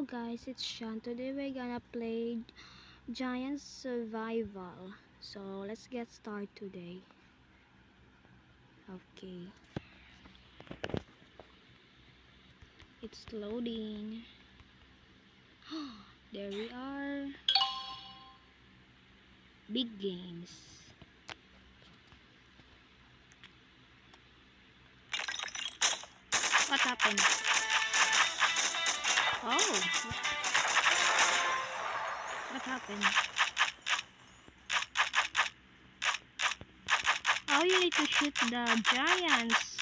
Hello guys, it's Sean. Today we're gonna play Giant Survival. So let's get started today. Okay. It's loading. There we are. Big games. What happened? Oh. What happened? Oh, you need to shoot the giants.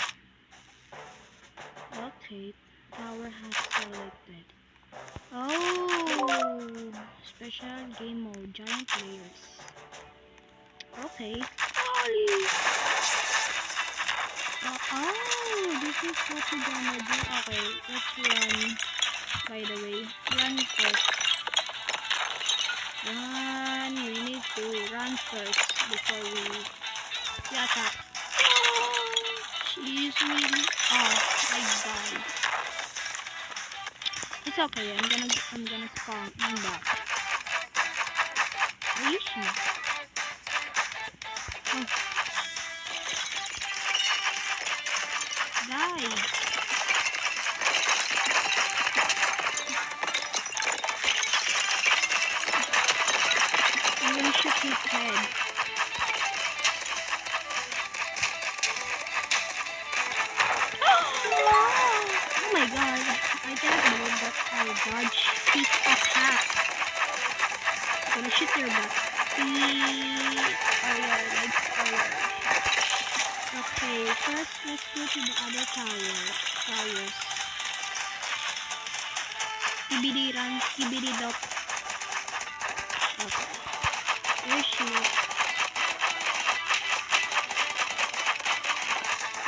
Okay. Tower has selected. Oh, special game mode, giant players. Okay. Holy. Oh, this is what we're gonna do. Okay, let's run. By the way, run first. Run. We need to run first before we attack. Oh, she's really. Oh, I died. It's okay. I'm gonna spawn. I'm back. Where is she? Oh, die. I'm gonna shoot his head. Oh my god. I cannot believe that I dodged his attack. I'm gonna shoot your butt. Okay, first let's go to the other towers. Skibidi run, skibidi dop. Okay. There she is.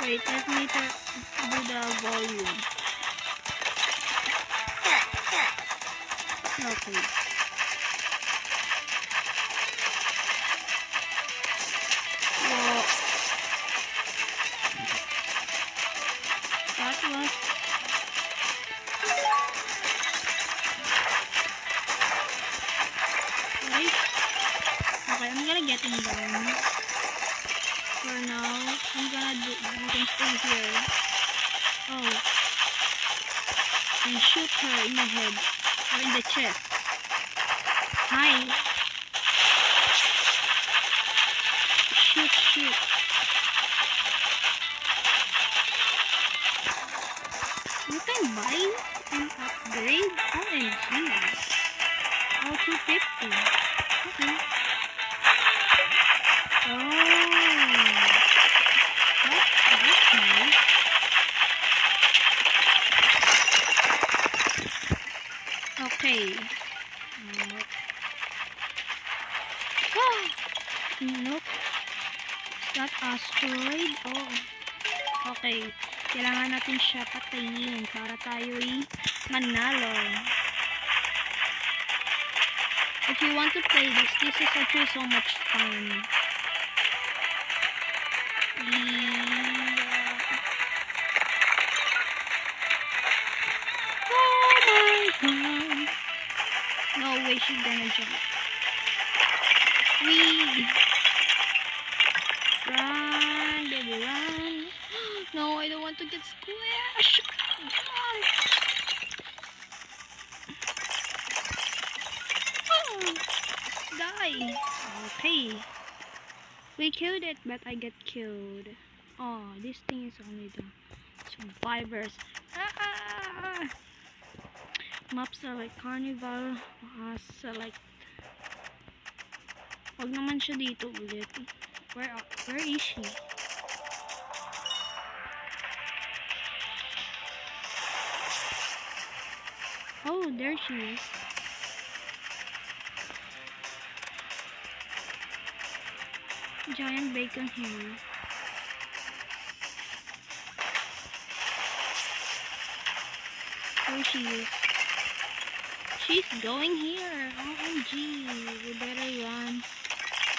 Wait, let me do the volume. Okay. Whoa. That was... Right? Okay, I'm gonna get him down. For now, I'm gonna do... You can stay here. Oh. And shoot her in the head. Or in the chest. Hi. Shoot. You can buy an upgrade? OMG. Oh, 250. Okay. Oh. That's nice. Okay. Oh. Nope. Is that asteroid? Oh. Okay. Kailangan natin siya patayin para tayo'y manalo. If you want to play this is actually so much fun. Oh my god. No way she's gonna jump. Run, baby, run. No, I don't want to get squished. Oh, die. Okay. We killed it, but I get killed. Oh, this thing is only the survivors. Map select carnival. Select. Wag naman siya dito ulit. Where is she? Oh, there she is. Giant bacon here. There she is. She's going here. OMG. We better run.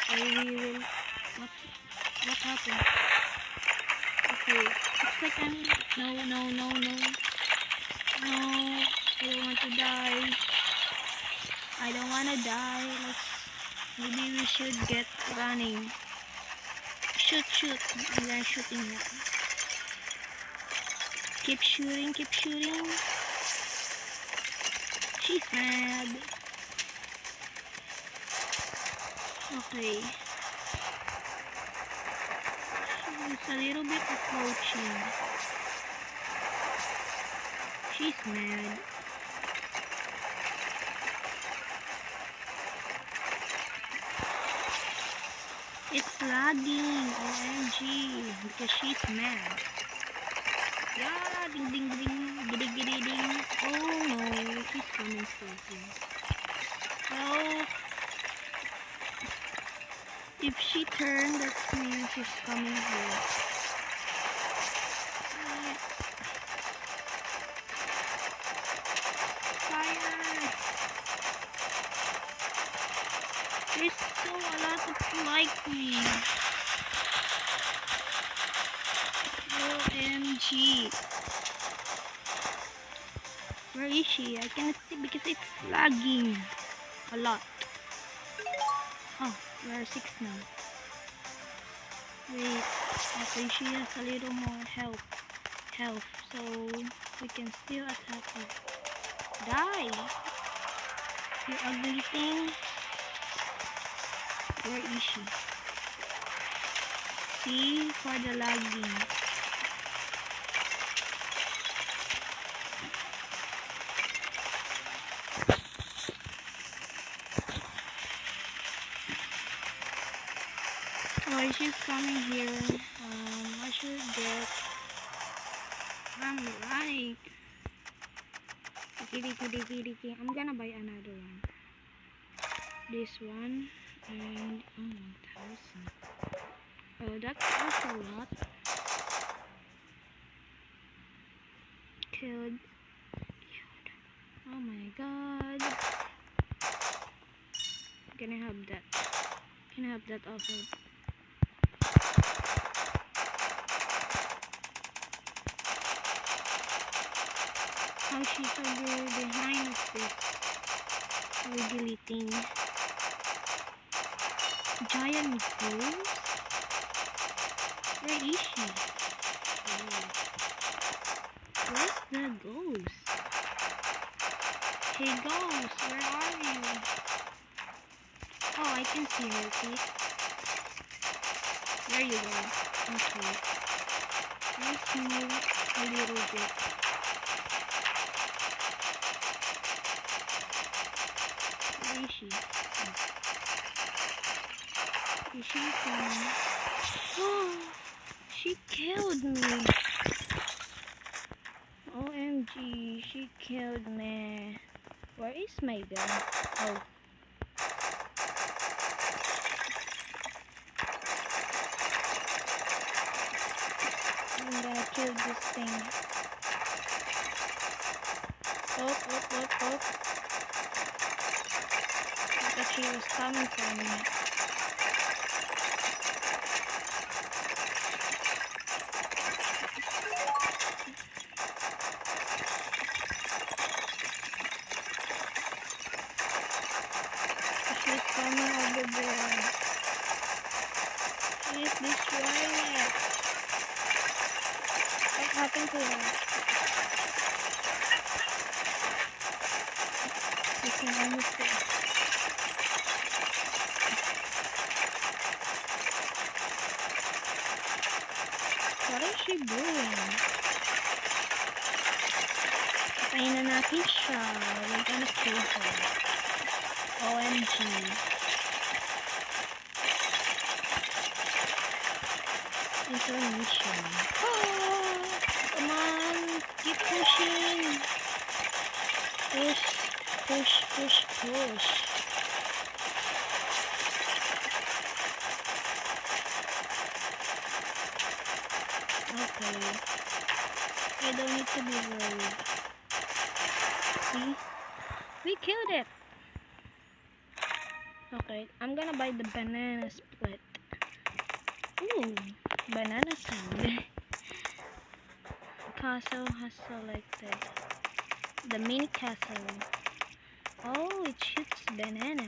Or we will... What happened? Okay. It's like I'm... No. I don't want to die. I don't wanna die. Maybe we should get running. Shoot. I'm gonna shooting him. Keep shooting. She's mad. Okay. She's a little bit approaching. She's mad. It's lagging. OMG. Because she's mad. Yeah, ding ding ding. Giddy ding. Oh no, she's coming closer. Oh. If she turned, that means she's coming here. Fire! There's so a lot of like me. OMG. Where is she? I cannot see because it's lagging a lot. Oh, we are 6 now. Wait, okay, she has a little more health, so we can still attack her. Die! You ugly thing! Where is she? See, for the lagging. Oh, she's coming here. I should get... I'm right. Okay. I'm gonna buy another one. This one and 1,000. Oh, that's also a lot. Killed. Oh my god. Can I have that? Can I have that also? How she's so good behind us this wiggly thing. Giant ghost? Where is she? Oh. Where's the ghost? Hey ghost, where are you? Oh, I can see her, see? There you go. Okay. Let's move a little bit. Where is she? Is she coming? Oh, she killed me. OMG, she killed me. Where is my gun? Oh. I'm gonna kill this thing. Oh. I thought she was coming for me. She's coming over there. Please destroy it. What happened to her? You can almost see. What is she doing? Patayin na natin siya. We're gonna kill her. OMG. Intermission. Oh, come on. Keep pushing. Push. Okay. I don't need to be worried. See? We killed it. Okay, I'm gonna buy the banana split. Ooh, banana sound. Castle has selected. The mini castle. Oh, it shoots banana.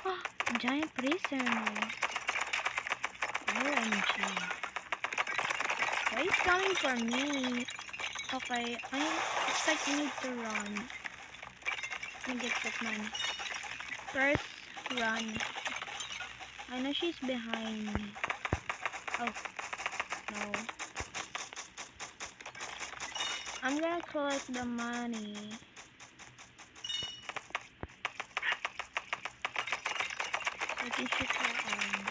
Oh, giant prisoner. OMG. Why is coming for me? Okay, it's like I need to run. Let me get that man. First, run. I know she's behind me. Oh, no. I'm gonna collect the money. I can shoot her arm.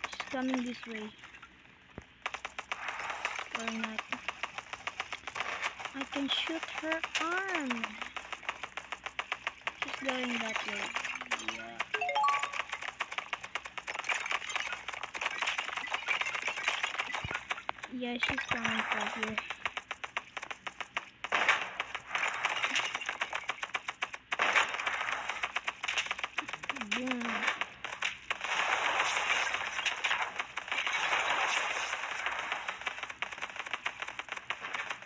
She's coming this way. Or not. I can shoot her arm. She's going that way. Yeah, she's coming for here. Boom.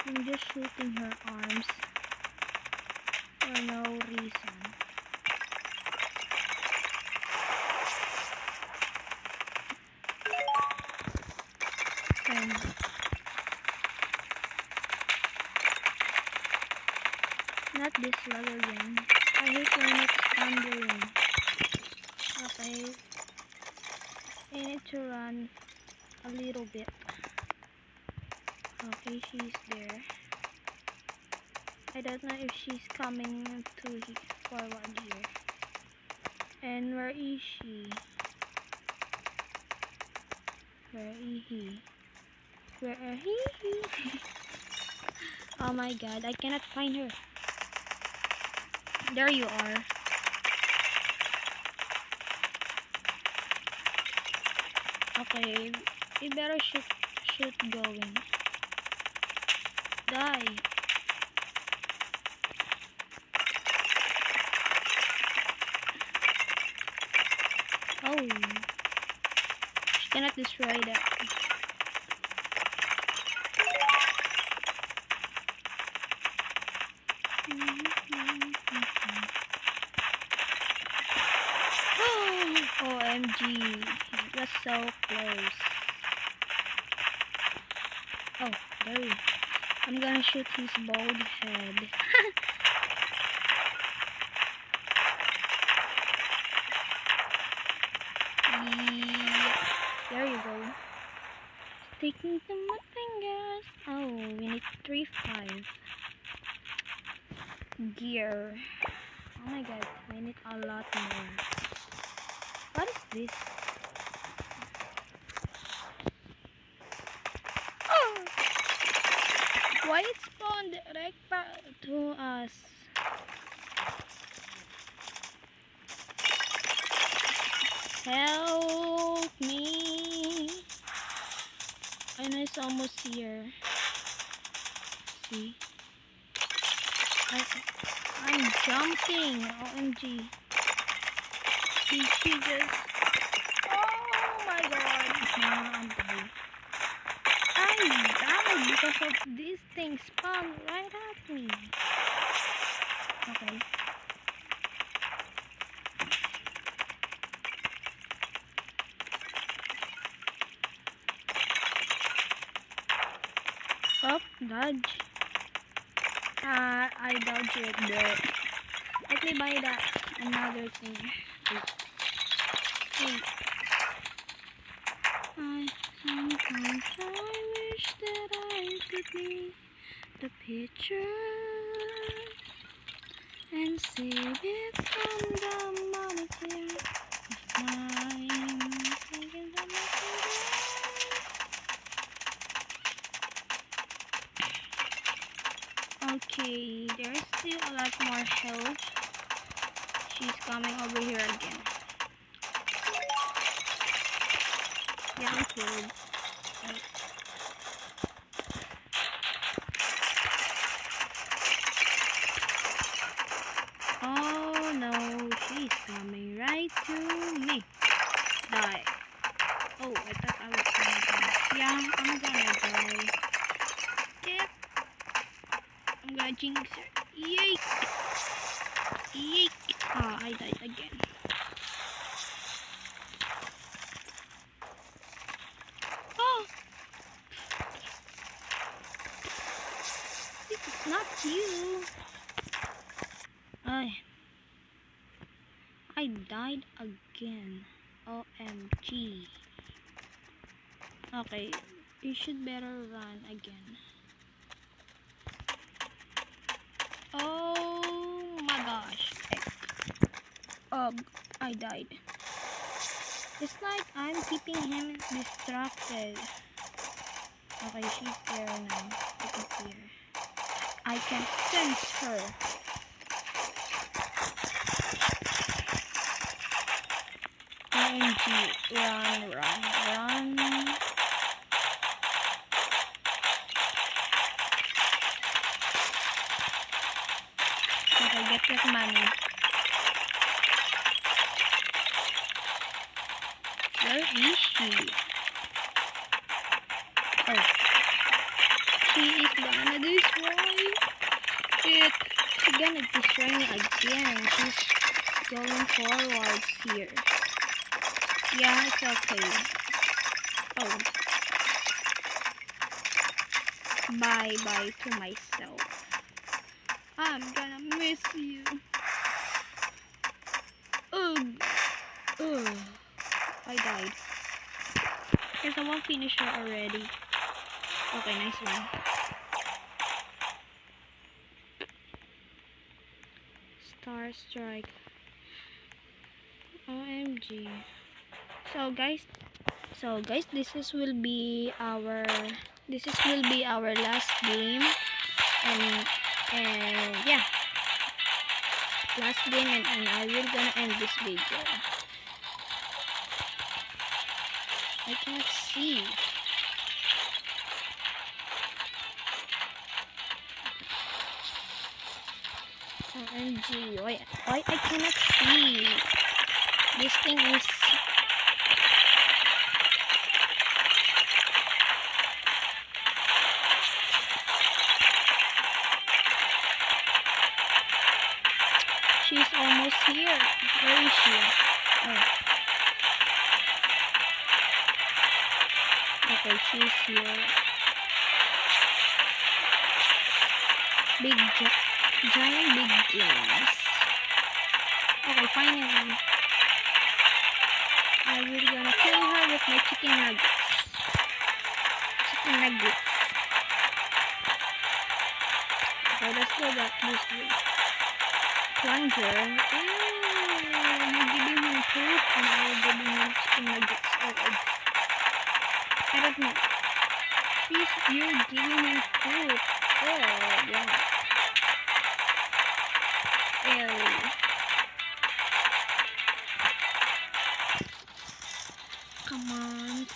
I'm just shooting her arms for no reason. And not this lag again. I hate when it's thundering. Okay. I need to run a little bit. Okay, she's there. I don't know if she's coming to forward here. And where is she? Where is he? Where are he? Oh my god, I cannot find her. There you are. Okay, we better shoot going. Die. Oh, she cannot destroy that. OMG, it was so close. Oh, there you. I'm gonna shoot his bald head. Yeah, there you go. Sticking to my fingers. Oh, we need 3-5 gear. Oh my god, I need a lot more. What is this? Oh! Why it spawned direct back to us? Help me! I know it's almost here. See? I'm jumping. OMG. She just... Oh my god. I'm dying. I died because of this thing spawned right at me. Okay. Oh, dodge. I dodged it there. Let me buy that another thing. Wait. Sometimes I wish that I could be the picture and save it from the molecule of time. Thinking that okay, there's still a lot more health. She's coming over here again. Yeah, I'm killed. Oh no, she's coming right to me. Die. Oh, I thought I was gonna die. Yeah, I'm gonna die. Yep. I'm gonna Jinxer. Yay! Yay! Ah, I died again. Oh! This is not you. I died again. OMG. Okay, you should better run again. Oh my gosh. I died. It's like I'm keeping him distracted. Okay, she's there now. I can see her. I can sense her. OMG. Run. Okay, get that money. Where is she? Oh. She is gonna destroy it. She's gonna destroy me again. She's going forwards here. Yeah, it's okay. Oh. Bye to myself. I'm gonna miss you. Ugh. I died. There's a one finisher already. Okay, nice one. Star Strike. OMG. So guys, will be our last game, and yeah, last game, and I will gonna end this video. I can't see. OMG, why I cannot see? This thing is she's almost here. Where is she? Oh. Okay, she's here. Giant big games. Okay, finally. I will gonna kill her with my chicken nuggets. Okay, let's go back this way. Plunger. You're giving him food and I'm giving him chicken nuggets. I don't know. You're giving him food. Oh, yeah. Ew. Come on.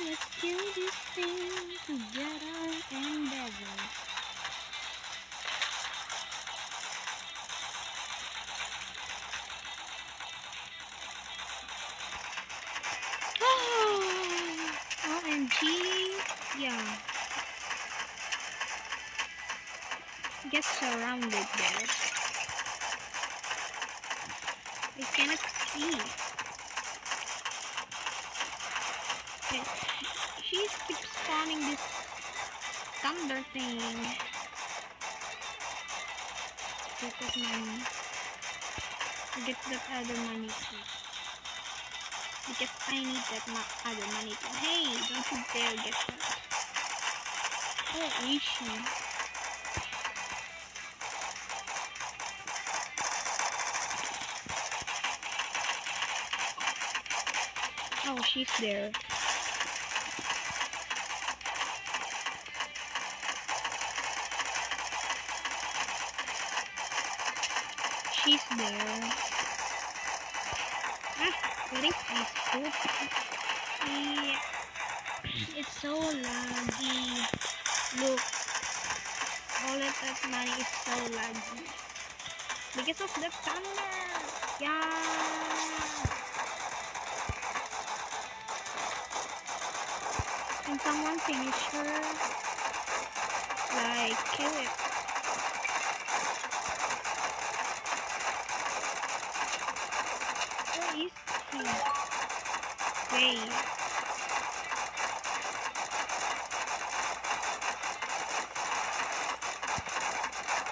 Let's kill this thing together and ever. OMG. Yeah. Get surrounded there. I cannot see. She keeps spawning this thunder thing. Get that money. Get that other money too. Because I need that other money too. Hey, don't you dare get that. Where is she? Oh, she's there. She's there. Getting peaceful. Yeah. It's so laggy. Look. All of that money is so laggy. Because of the thunder. Yeah. Can someone finish her? Like, kill it. Okay.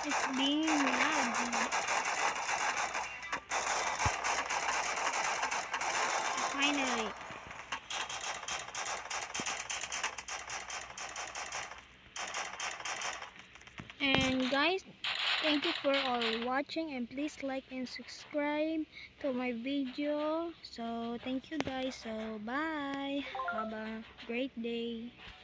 It's being laggy. Finally. And guys, thank you for all watching, and please like and subscribe to my video. So thank you guys. So bye. Have a great day.